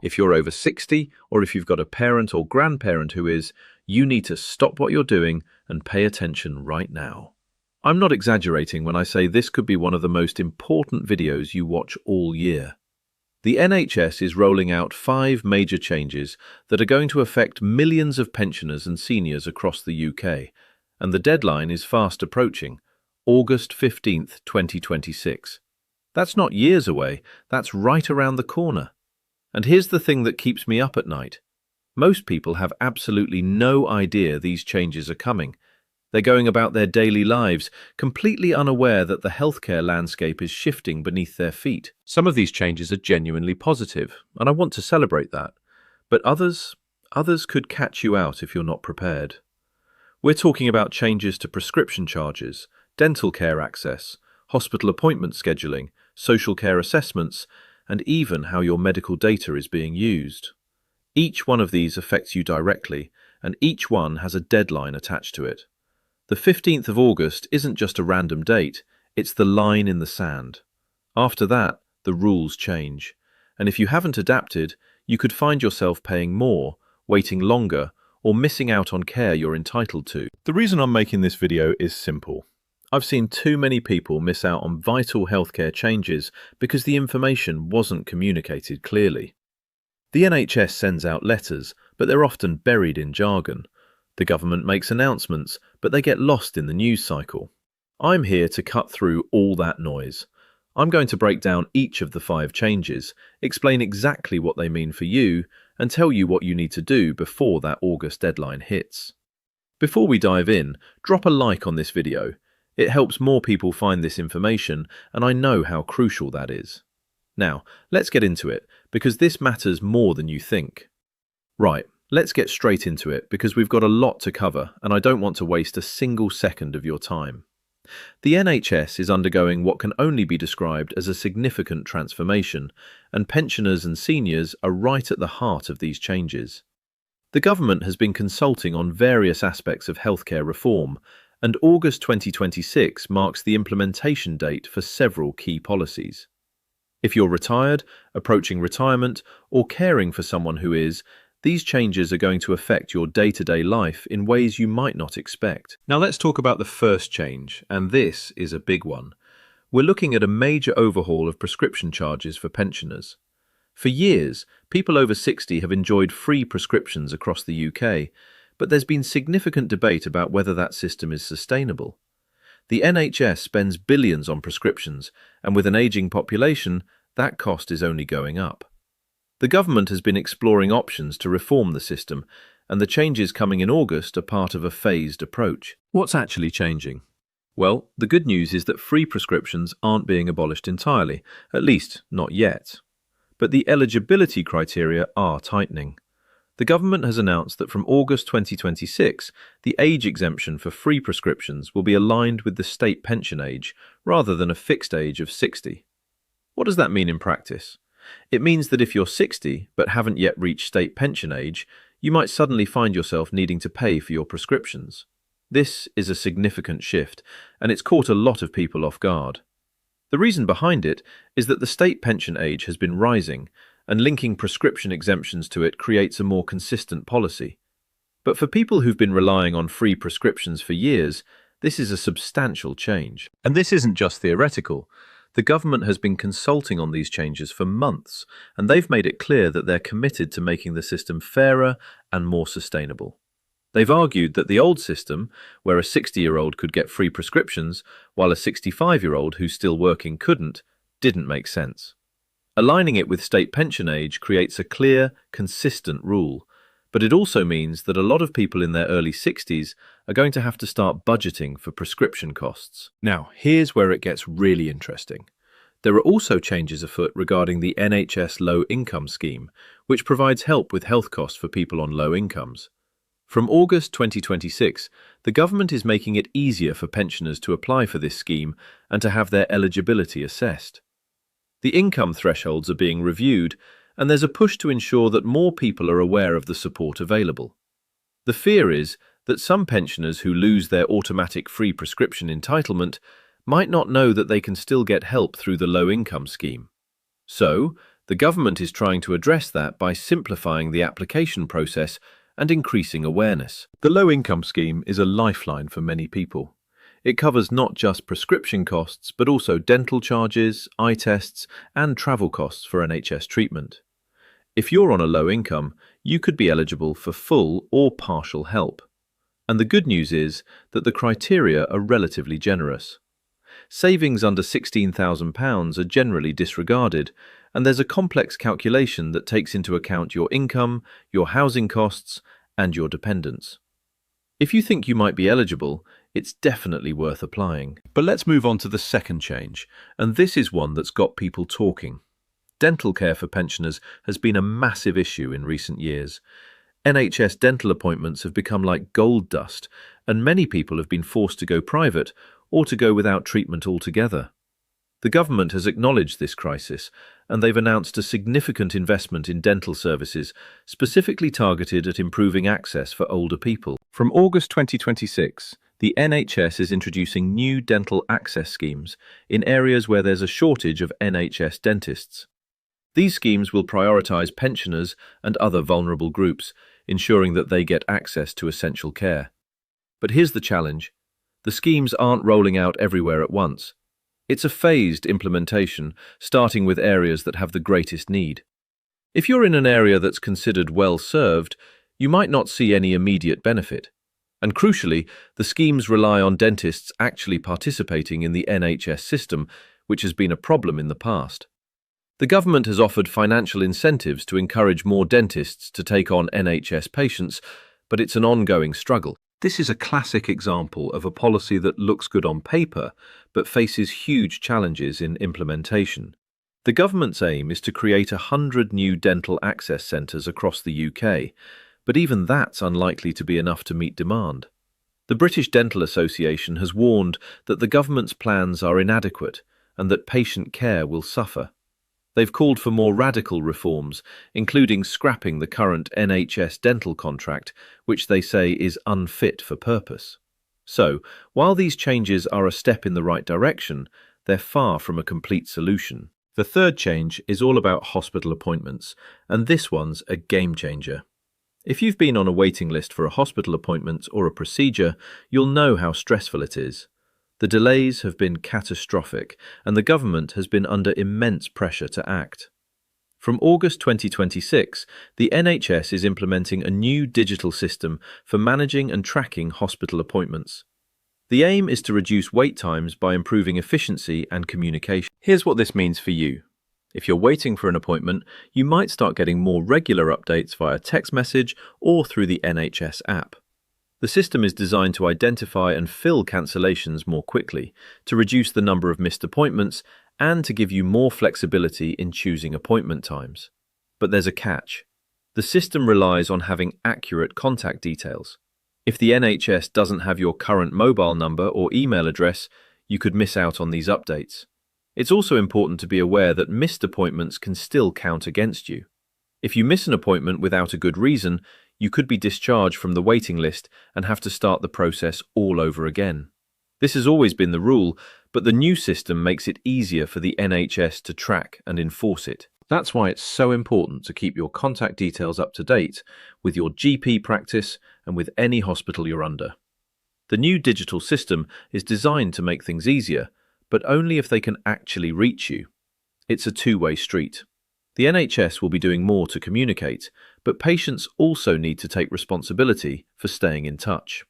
If you're over 60, or if you've got a parent or grandparent who is, you need to stop what you're doing and pay attention right now. I'm not exaggerating when I say this could be one of the most important videos you watch all year. The NHS is rolling out 5 major changes that are going to affect millions of pensioners and seniors across the UK, and the deadline is fast approaching, August 15th, 2026. That's not years away, that's right around the corner. And here's the thing that keeps me up at night. Most people have absolutely no idea these changes are coming. They're going about their daily lives, completely unaware that the healthcare landscape is shifting beneath their feet. Some of these changes are genuinely positive, and I want to celebrate that. But others could catch you out if you're not prepared. We're talking about changes to prescription charges, dental care access, hospital appointment scheduling, social care assessments, and even how your medical data is being used. Each one of these affects you directly, and each one has a deadline attached to it. The 15th of August isn't just a random date, it's the line in the sand. After that, the rules change. And if you haven't adapted, you could find yourself paying more, waiting longer, or missing out on care you're entitled to. The reason I'm making this video is simple. I've seen too many people miss out on vital healthcare changes because the information wasn't communicated clearly. The NHS sends out letters, but they're often buried in jargon. The government makes announcements, but they get lost in the news cycle. I'm here to cut through all that noise. I'm going to break down each of the 5 changes, explain exactly what they mean for you, and tell you what you need to do before that August deadline hits. Before we dive in, drop a like on this video. It helps more people find this information, and I know how crucial that is. Now, let's get into it, because this matters more than you think. Right. Let's get straight into it because we've got a lot to cover and I don't want to waste a single second of your time. The NHS is undergoing what can only be described as a significant transformation, and pensioners and seniors are right at the heart of these changes. The government has been consulting on various aspects of healthcare reform, and August 2026 marks the implementation date for several key policies. If you're retired, approaching retirement, or caring for someone who is, these changes are going to affect your day-to-day life in ways you might not expect. Now let's talk about the first change, and this is a big one. We're looking at a major overhaul of prescription charges for pensioners. For years, people over 60 have enjoyed free prescriptions across the UK, but there's been significant debate about whether that system is sustainable. The NHS spends billions on prescriptions, and with an ageing population, that cost is only going up. The government has been exploring options to reform the system, and the changes coming in August are part of a phased approach. What's actually changing? Well, the good news is that free prescriptions aren't being abolished entirely, at least not yet. But the eligibility criteria are tightening. The government has announced that from August 2026, the age exemption for free prescriptions will be aligned with the state pension age, rather than a fixed age of 60. What does that mean in practice? It means that if you're 60 but haven't yet reached state pension age, you might suddenly find yourself needing to pay for your prescriptions. This is a significant shift, and it's caught a lot of people off guard. The reason behind it is that the state pension age has been rising, and linking prescription exemptions to it creates a more consistent policy. But for people who've been relying on free prescriptions for years, this is a substantial change. And this isn't just theoretical. The government has been consulting on these changes for months, and they've made it clear that they're committed to making the system fairer and more sustainable. They've argued that the old system, where a 60-year-old could get free prescriptions, while a 65-year-old who's still working couldn't, didn't make sense. Aligning it with state pension age creates a clear, consistent rule, but it also means that a lot of people in their early 60s are going to have to start budgeting for prescription costs. Now, here's where it gets really interesting. There are also changes afoot regarding the NHS Low Income Scheme, which provides help with health costs for people on low incomes. From August 2026, the government is making it easier for pensioners to apply for this scheme and to have their eligibility assessed. The income thresholds are being reviewed, and there's a push to ensure that more people are aware of the support available. The fear is that some pensioners who lose their automatic free prescription entitlement might not know that they can still get help through the low income scheme. So, The government is trying to address that by simplifying the application process and increasing awareness. The Low Income Scheme is a lifeline for many people. It covers not just prescription costs, but also dental charges, eye tests, and travel costs for NHS treatment. If you're on a low income, you could be eligible for full or partial help. And the good news is that the criteria are relatively generous. Savings under £16,000 are generally disregarded, and there's a complex calculation that takes into account your income, your housing costs, and your dependents. If you think you might be eligible, it's definitely worth applying. But let's move on to the second change, and this is one that's got people talking. Dental care for pensioners has been a massive issue in recent years. NHS dental appointments have become like gold dust, and many people have been forced to go private or to go without treatment altogether. The government has acknowledged this crisis, and they've announced a significant investment in dental services, specifically targeted at improving access for older people. From August 2026, the NHS is introducing new dental access schemes in areas where there's a shortage of NHS dentists. These schemes will prioritise pensioners and other vulnerable groups, ensuring that they get access to essential care. But here's the challenge. The schemes aren't rolling out everywhere at once. It's a phased implementation, starting with areas that have the greatest need. If you're in an area that's considered well served, you might not see any immediate benefit. And crucially, the schemes rely on dentists actually participating in the NHS system, which has been a problem in the past. The government has offered financial incentives to encourage more dentists to take on NHS patients, but it's an ongoing struggle. This is a classic example of a policy that looks good on paper, but faces huge challenges in implementation. The government's aim is to create 100 new dental access centres across the UK, but even that's unlikely to be enough to meet demand. The British Dental Association has warned that the government's plans are inadequate and that patient care will suffer. They've called for more radical reforms, including scrapping the current NHS dental contract, which they say is unfit for purpose. So, while these changes are a step in the right direction, they're far from a complete solution. The third change is all about hospital appointments, and this one's a game changer. If you've been on a waiting list for a hospital appointment or a procedure, you'll know how stressful it is. The delays have been catastrophic, and the government has been under immense pressure to act. From August 2026, the NHS is implementing a new digital system for managing and tracking hospital appointments. The aim is to reduce wait times by improving efficiency and communication. Here's what this means for you. If you're waiting for an appointment, you might start getting more regular updates via text message or through the NHS app. The system is designed to identify and fill cancellations more quickly, to reduce the number of missed appointments, and to give you more flexibility in choosing appointment times. But there's a catch. The system relies on having accurate contact details. If the NHS doesn't have your current mobile number or email address, you could miss out on these updates. It's also important to be aware that missed appointments can still count against you. If you miss an appointment without a good reason, you could be discharged from the waiting list and have to start the process all over again. This has always been the rule, but the new system makes it easier for the NHS to track and enforce it. That's why it's so important to keep your contact details up to date with your GP practice and with any hospital you're under. The new digital system is designed to make things easier, but only if they can actually reach you. It's a two-way street. The NHS will be doing more to communicate, but patients also need to take responsibility for staying in touch.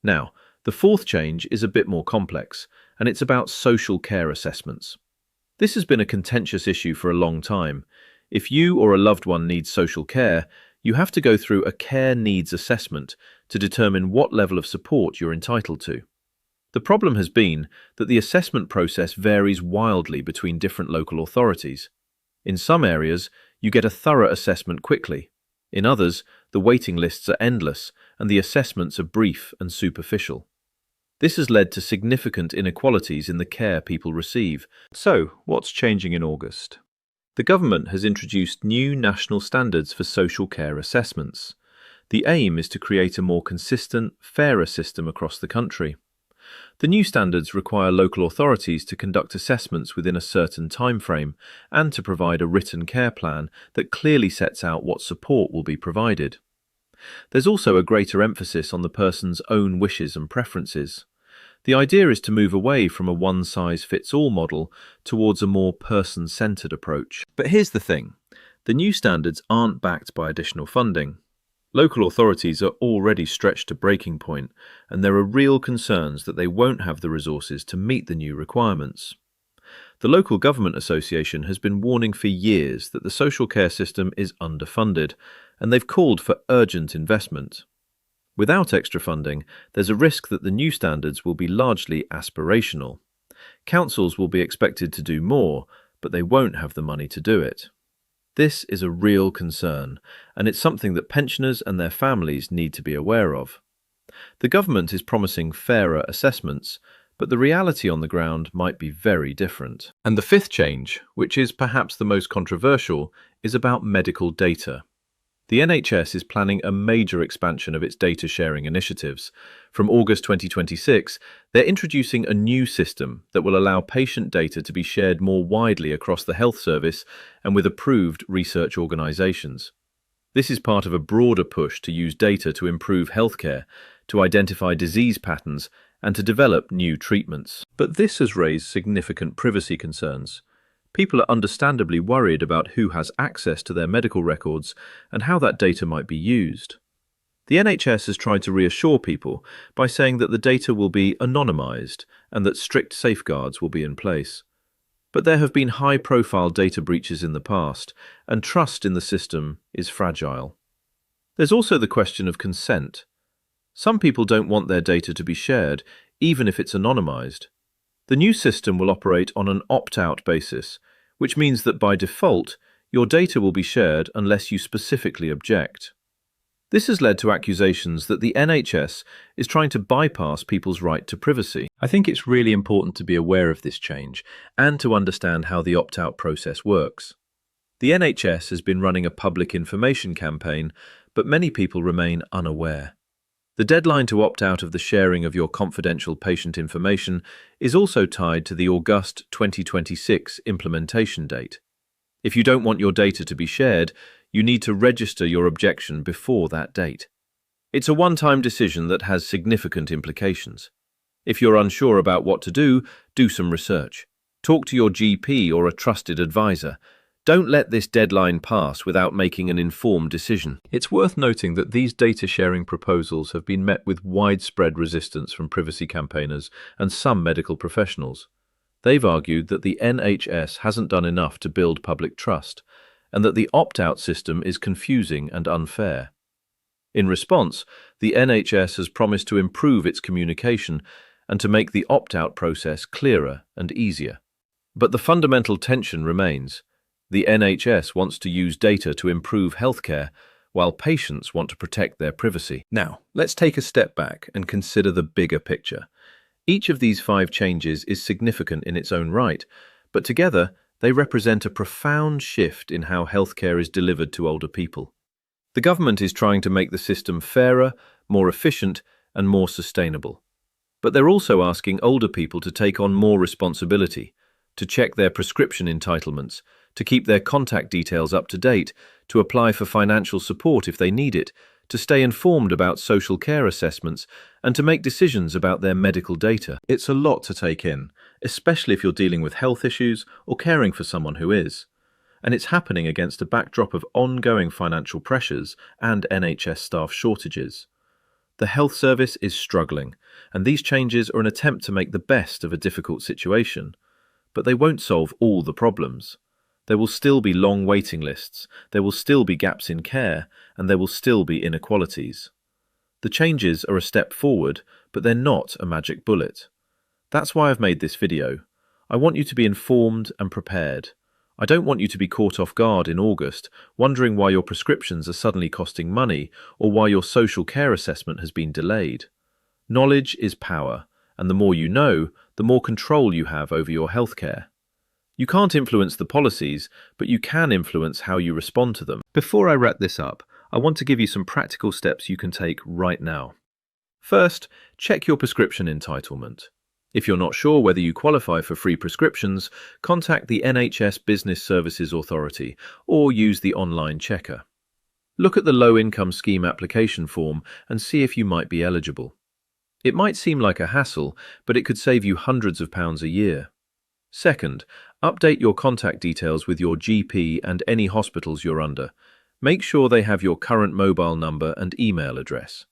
Now, the fourth change is a bit more complex, and it's about social care assessments. This has been a contentious issue for a long time. If you or a loved one needs social care, you have to go through a care needs assessment to determine what level of support you're entitled to. The problem has been that the assessment process varies wildly between different local authorities. In some areas, you get a thorough assessment quickly. In others, the waiting lists are endless and the assessments are brief and superficial. This has led to significant inequalities in the care people receive. So, what's changing in August? The government has introduced new national standards for social care assessments. The aim is to create a more consistent, fairer system across the country. The new standards require local authorities to conduct assessments within a certain time frame and to provide a written care plan that clearly sets out what support will be provided. There's also a greater emphasis on the person's own wishes and preferences. The idea is to move away from a one-size-fits-all model towards a more person-centered approach. But here's the thing. The new standards aren't backed by additional funding. Local authorities are already stretched to breaking point, and there are real concerns that they won't have the resources to meet the new requirements. The Local Government Association has been warning for years that the social care system is underfunded, and they've called for urgent investment. Without extra funding, there's a risk that the new standards will be largely aspirational. Councils will be expected to do more, but they won't have the money to do it. This is a real concern, and it's something that pensioners and their families need to be aware of. The government is promising fairer assessments, but the reality on the ground might be very different. And the fifth change, which is perhaps the most controversial, is about medical data. The NHS is planning a major expansion of its data sharing initiatives. From August 2026, they're introducing a new system that will allow patient data to be shared more widely across the health service and with approved research organisations. This is part of a broader push to use data to improve healthcare, to identify disease patterns, and to develop new treatments. But this has raised significant privacy concerns. People are understandably worried about who has access to their medical records and how that data might be used. The NHS has tried to reassure people by saying that the data will be anonymised and that strict safeguards will be in place. But there have been high-profile data breaches in the past, and trust in the system is fragile. There's also the question of consent. Some people don't want their data to be shared, even if it's anonymised. The new system will operate on an opt-out basis, which means that by default, your data will be shared unless you specifically object. This has led to accusations that the NHS is trying to bypass people's right to privacy. I think it's really important to be aware of this change and to understand how the opt-out process works. The NHS has been running a public information campaign, but many people remain unaware. The deadline to opt out of the sharing of your confidential patient information is also tied to the August 2026 implementation date. If you don't want your data to be shared, you need to register your objection before that date. It's a one-time decision that has significant implications. If you're unsure about what to do some research. Talk to your GP or a trusted advisor. Don't let this deadline pass without making an informed decision. It's worth noting that these data-sharing proposals have been met with widespread resistance from privacy campaigners and some medical professionals. They've argued that the NHS hasn't done enough to build public trust, and that the opt-out system is confusing and unfair. In response, the NHS has promised to improve its communication and to make the opt-out process clearer and easier. But the fundamental tension remains. The NHS wants to use data to improve healthcare, while patients want to protect their privacy. Now, let's take a step back and consider the bigger picture. Each of these 5 changes is significant in its own right, but together they represent a profound shift in how healthcare is delivered to older people. The government is trying to make the system fairer, more efficient, and more sustainable. But they're also asking older people to take on more responsibility, to check their prescription entitlements, to keep their contact details up to date, to apply for financial support if they need it, to stay informed about social care assessments, and to make decisions about their medical data. It's a lot to take in, especially if you're dealing with health issues or caring for someone who is. And it's happening against a backdrop of ongoing financial pressures and NHS staff shortages. The health service is struggling, and these changes are an attempt to make the best of a difficult situation. But they won't solve all the problems. There will still be long waiting lists, there will still be gaps in care, and there will still be inequalities. The changes are a step forward, but they're not a magic bullet. That's why I've made this video. I want you to be informed and prepared. I don't want you to be caught off guard in August, wondering why your prescriptions are suddenly costing money, or why your social care assessment has been delayed. Knowledge is power, and the more you know, the more control you have over your healthcare. You can't influence the policies, but you can influence how you respond to them. Before I wrap this up, I want to give you some practical steps you can take right now. First, check your prescription entitlement. If you're not sure whether you qualify for free prescriptions, contact the NHS Business Services Authority or use the online checker. Look at the Low Income Scheme application form and see if you might be eligible. It might seem like a hassle, but it could save you hundreds of pounds a year. Second, update your contact details with your GP and any hospitals you're under. Make sure they have your current mobile number and email address.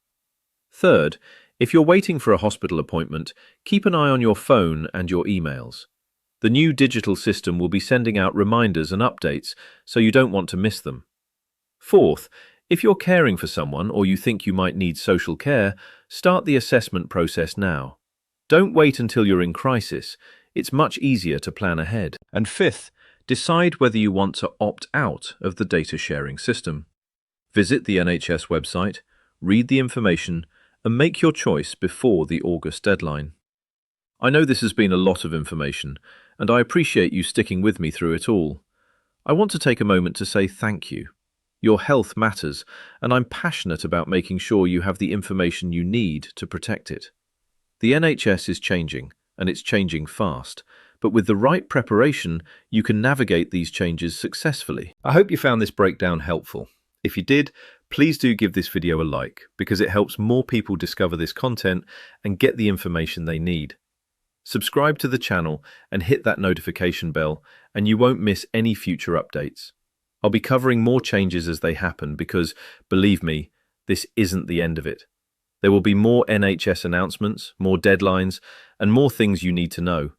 Third, if you're waiting for a hospital appointment, keep an eye on your phone and your emails. The new digital system will be sending out reminders and updates, so you don't want to miss them. Fourth, if you're caring for someone or you think you might need social care, start the assessment process now. Don't wait until you're in crisis. It's much easier to plan ahead. And fifth, decide whether you want to opt out of the data sharing system. Visit the NHS website, read the information, and make your choice before the August deadline. I know this has been a lot of information, and I appreciate you sticking with me through it all. I want to take a moment to say thank you. Your health matters, and I'm passionate about making sure you have the information you need to protect it. The NHS is changing, and it's changing fast, but with the right preparation, you can navigate these changes successfully. I hope you found this breakdown helpful. If you did, please do give this video a like, because it helps more people discover this content and get the information they need. Subscribe to the channel and hit that notification bell, and you won't miss any future updates. I'll be covering more changes as they happen because, believe me, this isn't the end of it. There will be more NHS announcements, more deadlines, and more things you need to know,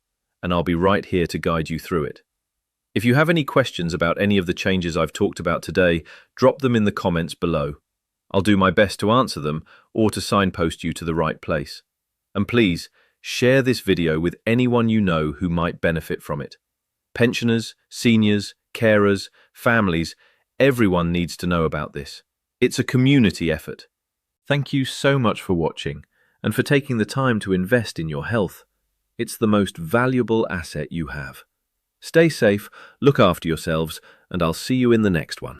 and I'll be right here to guide you through it. If you have any questions about any of the changes I've talked about today, drop them in the comments below. I'll do my best to answer them or to signpost you to the right place. And please, share this video with anyone you know who might benefit from it. Pensioners, seniors, carers, families, everyone needs to know about this. It's a community effort. Thank you so much for watching and for taking the time to invest in your health. It's the most valuable asset you have. Stay safe, look after yourselves, and I'll see you in the next one.